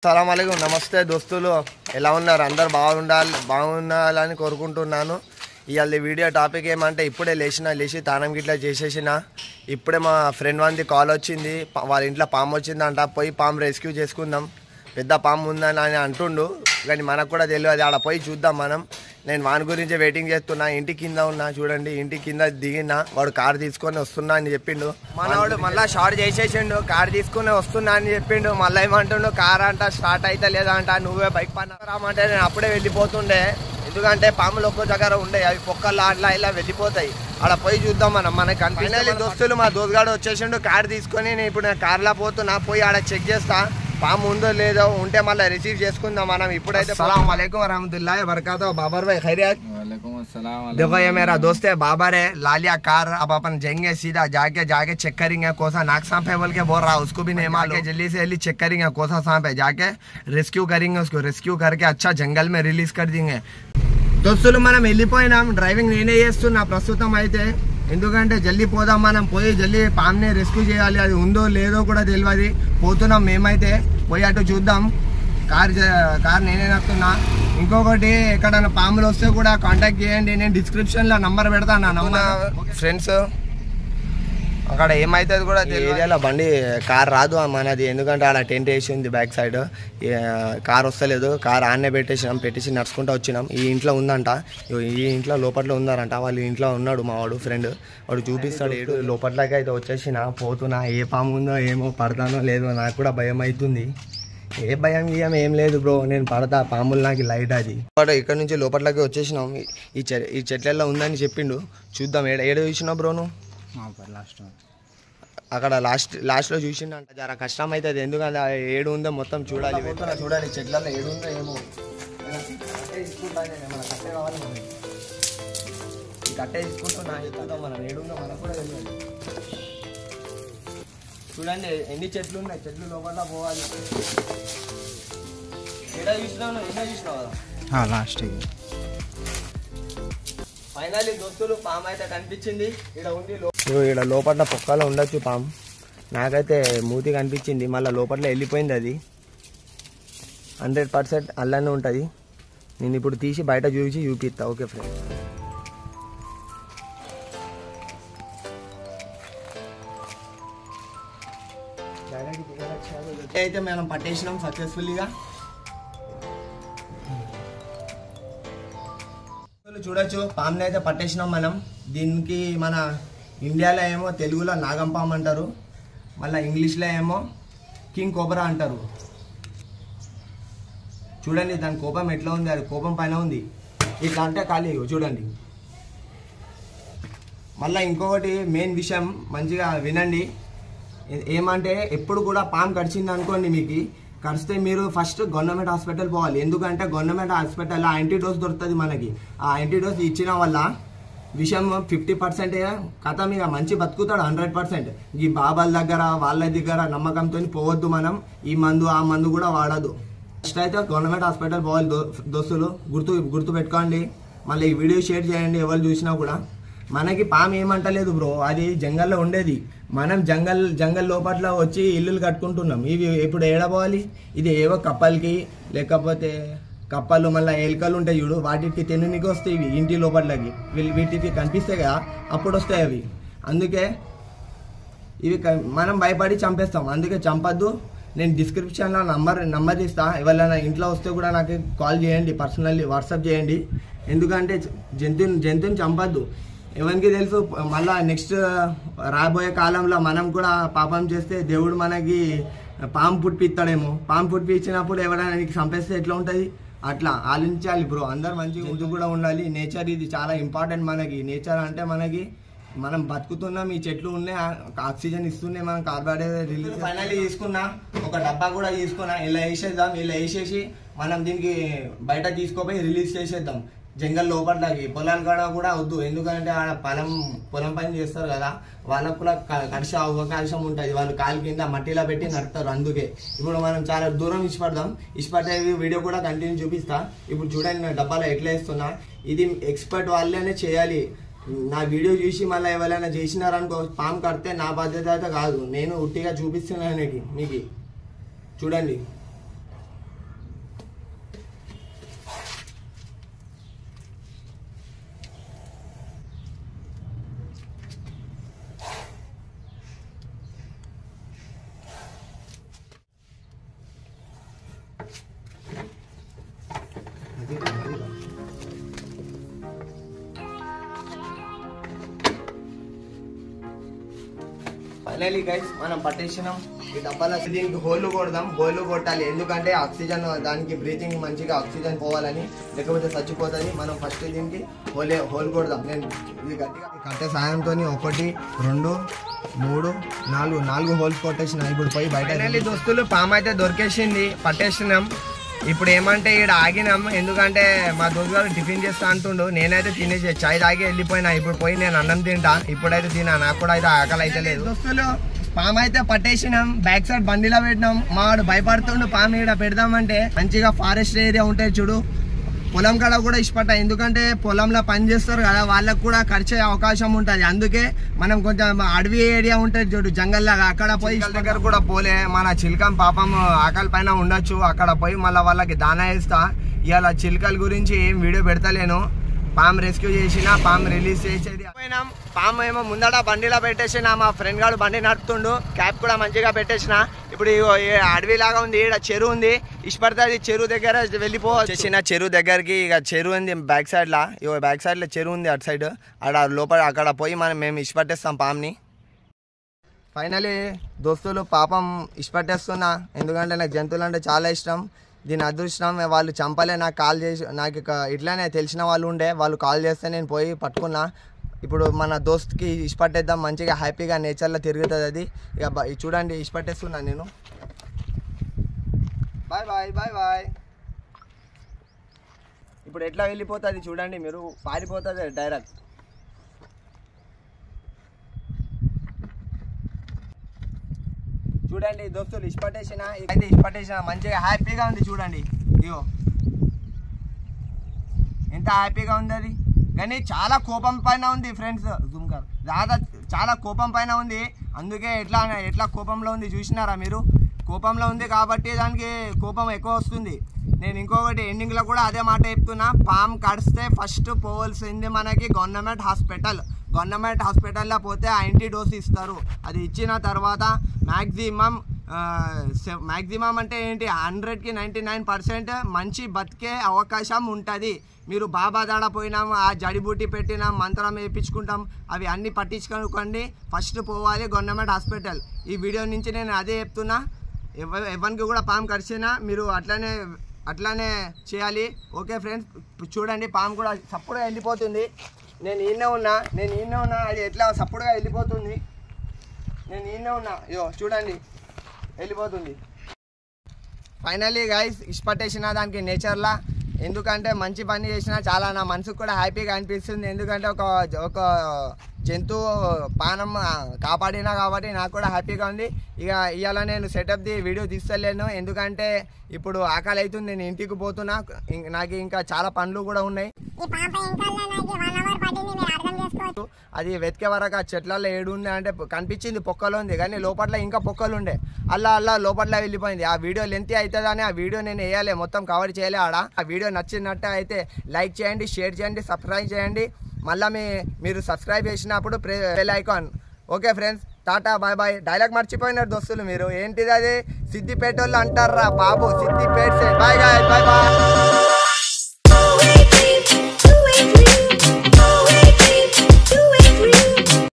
సలాంఅలైకుం నమస్తే దోస్తులు ఎలా ఉన్నారు అందరూ బాగుండాలని కోరుకుంటున్నాను ఇయాల వీడియో టాపిక్ ఏమంటే ఇప్పుడే లేచి తానం గిట్లా చేసేసిన ఇప్పుడే మా ఫ్రెండ్ వాంది కాల్ వచ్చింది వాళ్ళ ఇంట్లో పాము వచ్చిందంట పోయి పాము రెస్క్యూ చేసుకుందాం పెద్ద పాము ఉందని అంటుండు కానీ మనకు కూడా తెలియదు ఆడ పోయి చూద్దాం మనం నేను వాని గురించి వెయిటింగ్ చేస్తున్నా ఇంటి కింద ఉన్నా చూడండి ఇంటి కింద దిగినా వాడు కార్ తీసుకొని వస్తున్నా అని చెప్పిండు మనవాడు మళ్ళీ షార్ట్ చేసేసిండు కార్ తీసుకుని వస్తున్నా అని చెప్పిండు మళ్ళీ ఏమంటుండు కార్ అంట స్టార్ట్ అయితే లేదా అంట నువ్వే బైక్ పైన రామంటే నేను అప్పుడే వెళ్ళిపోతుండే ఎందుకంటే పాములు ఒక్కో దగ్గర ఉండే అవి పొక్కల్లో అట్లా ఇలా వెళ్ళిపోతాయి అక్కడ పోయి చూద్దాం మనకి కనిపించాలి దోస్తులు మా దోస్తుగాడు వచ్చేసిండు కార్ తీసుకొని నేను ఇప్పుడు నేను కార్లో పోతున్నా పోయి ఆడ చెక్ చేస్తా పాము ఉందో లేదో ఉంటే మళ్ళీ రిసీవ్ చేసుకుందాం మనం ఇప్పుడైతే अस्सलाम वालेकुम रहमतुल्लाह बरकातहू बाबर भाई खैरियत वालेकुम अस्सलाम देखो ये मेरा दोस्त है बाबर है लालिया कार अब अपन जाएंगे सीधा जाके चेक करेंगे कोसा नाक सांप है बोल के बोल रहा उसको भी नहीं मालूम जल्दी से जल्दी चेक करेंगे कोसा सांप है जाके रेस्क्यू करेंगे उसको रेस्क्यू करके अच्छा जंगल में रिलीज कर देंगे దోస్తులు మనం వెళ్ళిపోయినాం డ్రైవింగ్ నేనే చేస్తున్నా ప్రస్తుతం అయితే ఎందుకంటే జల్దీ పోదాం మనం పోయి జల్దీ పామ్ని రెస్క్యూ చేయాలి అది ఉందో లేదో కూడా తెలియదు పోతున్నాం మేమైతే పోయి అటు చూద్దాం కార్ నేనే నడుతున్నా ఇంకొకటి ఎక్కడైనా పాములు వస్తే కూడా కాంటాక్ట్ చేయండి నేను డిస్క్రిప్షన్లో నంబర్ పెడతాను నా నంబర్ ఫ్రెండ్స్ అక్కడ ఏమవుతుంది కూడా ఏరియాలో బండి కార్ రాదు మనది ఎందుకంటే అలా టెంట్ వేసి ఉంది బ్యాక్ సైడ్ కార్ వస్తలేదు కార్ ఆన్నే పెట్టేసి నడుచుకుంటూ వచ్చినాం ఈ ఇంట్లో ఉందంట ఈ ఇంట్లో లోపట్లో ఉన్నారంట వాళ్ళ ఇంట్లో ఉన్నాడు మా వాడు ఫ్రెండ్ వాడు చూపిస్తాడు ఏడు లోపట్లోకి అయితే వచ్చేసిన పోతున్నా ఏ పాము ఉందో ఏమో పడతానో లేదో నాకు కూడా భయం అవుతుంది ఏ భయం ఏం లేదు బ్రో నేను పడతా పాములు నాకు లైట్ అది ఇక్కడ నుంచి లోపట్లోకి వచ్చేసినాం ఈ చెట్లలో ఉందని చెప్పిండు చూద్దాం ఏడ చూసినావు బ్రో నువ్వు అక్కడ లాస్ట్లో చూసిండంట జర కష్టం అవుతుంది ఎందుకంటే ఏడు ఉందో మొత్తం చూడాలి చూడాలి చెట్లలో ఏడు ఉందో ఏమో కట్టే తీసుకుంటున్నా చూద్దాం మనం ఏడు ఉందో మనకు కూడా తెలియదు చూడండి ఎన్ని చెట్లు ఉన్నాయి చెట్లు లోపల పోవాలి ఏడా చూసినావు కదా లాస్ట్ ఫైనల్లీ దోస్తులు పాము అయితే కనిపించింది ఇక్కడ ఉంది ఇక్కడ లోపల పొక్కలో ఉండొచ్చు పాము నాకైతే మూతి కనిపించింది మళ్ళీ లోపల వెళ్ళిపోయింది అది 100% అల్లనే ఉంటుంది నేను ఇప్పుడు తీసి బయట చూపిస్తా ఓకే ఫ్రెండ్ అయితే మనం పట్టేసినాం సక్సెస్ఫుల్గా చూడొచ్చు పాముని అయితే పట్టేసినాం మనం దీనికి మన ఇండియాలో ఏమో తెలుగులో నాగంపాము అంటారు మళ్ళీ ఇంగ్లీష్లో ఏమో కింగ్ కోబ్రా అంటారు చూడండి దాని కోపం ఎట్లా ఉంది అది కోపం పైన ఉంది ఇట్లా అంటే ఖాళీ చూడండి మళ్ళీ ఇంకొకటి మెయిన్ విషయం మంచిగా వినండి ఏమంటే ఎప్పుడు కూడా పాము కరిచింది అనుకోండి మీకు కరిస్తే మీరు ఫస్ట్ గవర్నమెంట్ హాస్పిటల్ పోవాలి ఎందుకంటే గవర్నమెంట్ హాస్పిటల్లో యాంటీడోస్ దొరుకుతుంది మనకి ఆ యాంటీడోస్ ఇచ్చిన వల్ల విషయం 50% కథ మీద మంచి బతుకుతాడు 100%. ఈ బాబాల దగ్గర వాళ్ళ దగ్గర నమ్మకంతో పోవద్దు మనం ఈ మందు ఆ మందు కూడా వాడద్దు ఫస్ట్ అయితే గవర్నమెంట్ హాస్పిటల్ పోవాలి దోస్తులు గుర్తు పెట్టుకోండి మళ్ళీ ఈ వీడియో షేర్ చేయండి ఎవరు చూసినా కూడా మనకి పాము ఏమంటలేదు బ్రో అది జంగల్లో ఉండేది మనం జంగల్ లోపల వచ్చి ఇల్లులు కట్టుకుంటున్నాం ఇవి ఇప్పుడు ఏడపోవాలి ఇది ఏవో కప్పలకి లేకపోతే కప్పలు మళ్ళీ ఎలుకలు ఉంటాయి చూడు వాటికి తిననికి వస్తాయి ఇవి ఇంటి లోపలకి వీటికి కనిపిస్తాయి కదా అప్పుడు వస్తాయి అవి అందుకే ఇవి మనం భయపడి చంపేస్తాం అందుకే చంపద్దు నేను డిస్క్రిప్షన్లో నంబర్ ఇస్తా ఎవరైనా ఇంట్లో వస్తే కూడా నాకు కాల్ చేయండి పర్సనల్లీ వాట్సాప్ చేయండి ఎందుకంటే జంతువుని చంపద్దు ఎవరికి తెలుసు మళ్ళీ నెక్స్ట్ రాబోయే కాలంలో మనం కూడా పాపం చేస్తే దేవుడు మనకి పాము పుట్టిస్తాడేమో పాము పుట్టించినప్పుడు ఎవరైనా నీకు చంపేస్తే ఎట్లా ఉంటుంది అట్లా ఆలోచించాలి బ్రో అందరు మంచిగా జంతువు కూడా ఉండాలి నేచర్ ఇది చాలా ఇంపార్టెంట్ మనకి నేచర్ అంటే మనం బతుకుతున్నాం ఈ చెట్లు ఉన్నాయి ఆక్సిజన్ ఇస్తున్నాయి మనం కార్బన్ డైఆక్సైడ్ రిలీజ్ ఫైనల్లీ తీసుకున్నా ఒక డబ్బా కూడా తీసుకున్నా ఇలా వేసేసి మనం దీనికి బయట తీసుకోపోయి రిలీజ్ చేసేద్దాం జంగల్ లోపలకి పొలాల కాడ కూడా వద్దు ఎందుకంటే ఆడ పొలం పని చేస్తారు కదా వాళ్ళకు కూడా కడిసే అవకాశం ఉంటుంది వాళ్ళు కాలు కింద మట్టిలో పెట్టి నడుపుతారు అందుకే ఇప్పుడు మనం చాలా దూరం ఇష్టపడే వీడియో కూడా కంటిన్యూ చూపిస్తా ఇప్పుడు చూడండి నా డబ్బాలో ఎట్లా వేస్తున్నా ఇది ఎక్స్పర్ట్ వాళ్ళనే చేయాలి నా వీడియో చూసి మళ్ళీ ఎవరైనా చేసినారనుకో పాము కడితే నా బాధ్యత అయితే కాదు నేను ఉట్టిగా చూపిస్తున్నాను మీకు చూడండి ఫైనలీ గైస్ మనం పట్టేసినాం ఈ డబ్బాలో. దీనికి హోల్ కొడదాం, హోల్ కొట్టాలి ఎందుకంటే ఆక్సిజన్ దానికి బ్రీతింగ్ మంచిగా ఆక్సిజన్ పోవాలని, లేకపోతే చచ్చిపోతుంది. మనం ఫస్ట్ దీనికి హోల్ కొడదాం. నేను ఇది గట్టిగా కట్టే సాయంతో 1 2 3 4 హోల్స్ కొట్టేసిన. ఇప్పుడు పోయి బయట దోస్తులు పాము అయితే దొరికేసింది, పట్టేసినాం. ఇప్పుడు ఏమంటే ఇక్కడ ఆగినాం ఎందుకంటే మా దోస్తు గారు టిఫిన్ చేస్తా అంటుండు. నేనైతే తినేసి చాయ్ తాగి వెళ్ళిపోయినా. ఇప్పుడు పోయి నేను అన్నం తింటా. ఇప్పుడైతే తినా, నాకు కూడా అయితే ఆకలి అయితే లేదు. దోస్తులు పాము అయితే పట్టేసినాం, బ్యాక్ సైడ్ బండిలో పెట్టినాం. మావాడు భయపడుతుండు పాము ఇక్కడ పెడదామంటే. మంచిగా ఫారెస్ట్ ఏరియా ఉంటాయి చూడు, పొలం కాడ కూడా ఇష్టపడ్డ. ఎందుకంటే పొలంలో పని చేస్తారు కదా, వాళ్ళకు కూడా ఖర్చు అవకాశం ఉంటుంది. అందుకే మనం కొంచెం అడవి ఏరియా ఉంటుంది చూడు, జంగల్ లాగా, అక్కడ పోయి దగ్గర కూడా పోలే. మన చిలకం పాపం ఆకలి పైన ఉండొచ్చు, అక్కడ పోయి మళ్ళీ వాళ్ళకి దానా వేస్తా. ఇవాళ చిలకల గురించి ఏం వీడియో పెడతలేను. పాము రెస్క్యూ చేసిన, పాము రిలీజ్ చేసేది పోయినాం. పాము ఏమో ముందట బండిలో పెట్టేసిన, మా ఫ్రెండ్ గారు బండి నడుపుతుండు, క్యాప్ కూడా మంచిగా పెట్టేసిన. ఇప్పుడు అడవి లాగా ఉంది, ఇక్కడ చెరువు ఉంది, ఇష్టపడుతుంది. చెరువు దగ్గర వెళ్ళిపోవచ్చిన, చెరువు దగ్గరికి. ఇక చెరువు ఉంది బ్యాక్ సైడ్ లా, బ్యాక్ సైడ్ లో చెరువు ఉంది అటు సైడ్. అక్కడ లోపల అక్కడ పోయి మేము ఇష్టపట్టేస్తాం పాముని. ఫైనలీ దోస్తులు పాపం ఇష్టపట్టేస్తున్నా, ఎందుకంటే నాకు జంతువులు అంటే చాలా ఇష్టం. దీని అదృష్టం వాళ్ళు చంపలే. నాకు కాల్ చేసి, నాకు ఇట్లానే తెలిసిన వాళ్ళు ఉండే, వాళ్ళు కాల్ చేస్తే నేను పోయి పట్టుకున్నా. ఇప్పుడు మన దోస్తుకి ఇష్టపట్టేద్దాం, మంచిగా హ్యాపీగా నేచర్లో తిరుగుతుంది అది. ఇక చూడండి ఇష్టపట్టేస్తున్నా నేను. Bye bye bye bye. ఇప్పుడు ఎట్లా వెళ్ళిపోతుంది చూడండి మీరు, పారిపోతుంది డైరెక్ట్. చూడండి దోస్తులు ఇష్టపట్టేసిన, అయితే ఇష్టపట్టేసిన, మంచిగా హ్యాపీగా ఉంది చూడండి. ఇగో ఎంత హ్యాపీగా ఉంది అది. కానీ చాలా కోపం పైన ఉంది ఫ్రెండ్స్, జూమ్ గారు చాలా కోపం పైన ఉంది. అందుకే ఎట్లా కోపంలో ఉంది చూసినారా మీరు? కోపంలో ఉంది కాబట్టి దానికి కోపం ఎక్కువ వస్తుంది. నేను ఇంకొకటి ఎండింగ్లో కూడా అదే మాట చెప్తున్నా, పాము కడిస్తే ఫస్ట్ పోవాల్సింది మనకి గవర్నమెంట్ హాస్పిటల్. గవర్నమెంట్ హాస్పిటల్లో పోతే యాంటీడోస్ ఇస్తారు. అది ఇచ్చిన తర్వాత మ్యాక్సిమం అంటే ఏంటి, 100కి 99% మంచి బతికే అవకాశం ఉంటుంది. మీరు బాబా దాడ పోయినాం, ఆ జడిబూటి పెట్టినాం, మంత్రం వేయించుకుంటాం, అవి అన్నీ పట్టించుకోకండి. ఫస్ట్ పోవాలి గవర్నమెంట్ హాస్పిటల్. ఈ వీడియో నుంచి నేను అదే చెప్తున్నా, ఎవరికి కూడా పాము కరిచినా మీరు అట్లానే చేయాలి. ఓకే ఫ్రెండ్స్, చూడండి పాము కూడా సప్పుడుగా వెళ్ళిపోతుంది. నేను ఈయనే ఉన్నా అది ఎట్లా సప్పుడుగా వెళ్ళిపోతుంది. నేను ఈయనే ఉన్నా, ఇయో చూడండి వెళ్ళిపోతుంది. ఫైనల్లీ గైస్ ఇష్టపట్టేసిన దానికి నేచర్లా, ఎందుకంటే మంచి పని చేసినా చాలా నా మనసుకు కూడా హ్యాపీగా అనిపిస్తుంది. ఎందుకంటే ఒక జంతువు ప్రాణం కాపాడినా కాబట్టి నాకు కూడా హ్యాపీగా ఉంది. ఇక ఇవాళ నేను సెటప్ ది వీడియో తీస్తలేను, ఎందుకంటే ఇప్పుడు ఆకలి అవుతుంది, నేను ఇంటికి పోతున్నా. నాకు ఇంకా చాలా పనులు కూడా ఉన్నాయి. అది వెతికే వరకు ఆ చెట్లలో ఏడు ఉంది అంటే కనిపించింది పొక్కలు ఉంది, కానీ లోపల ఇంకా పొక్కలు ఉండే. అల్లా లోపల వెళ్ళిపోయింది. ఆ వీడియో లెంత్ అవుతుందని ఆ వీడియో నేను వేయాలి, మొత్తం కవర్ చేయలే ఆడ. ఆ వీడియో నచ్చినట్టు అయితే లైక్ చేయండి, షేర్ చేయండి, సబ్స్క్రైబ్ చేయండి. మళ్ళీ మీరు సబ్స్క్రైబ్ చేసినప్పుడు bell icon. Okay friends, tata bye bye. Dialogue మర్చిపోయినారు దోస్తులు మీరు, ఏంటిది అది? సిద్దిపేట వాళ్ళు అంటారా బాబు, Siddipet. Bye bye bye bye.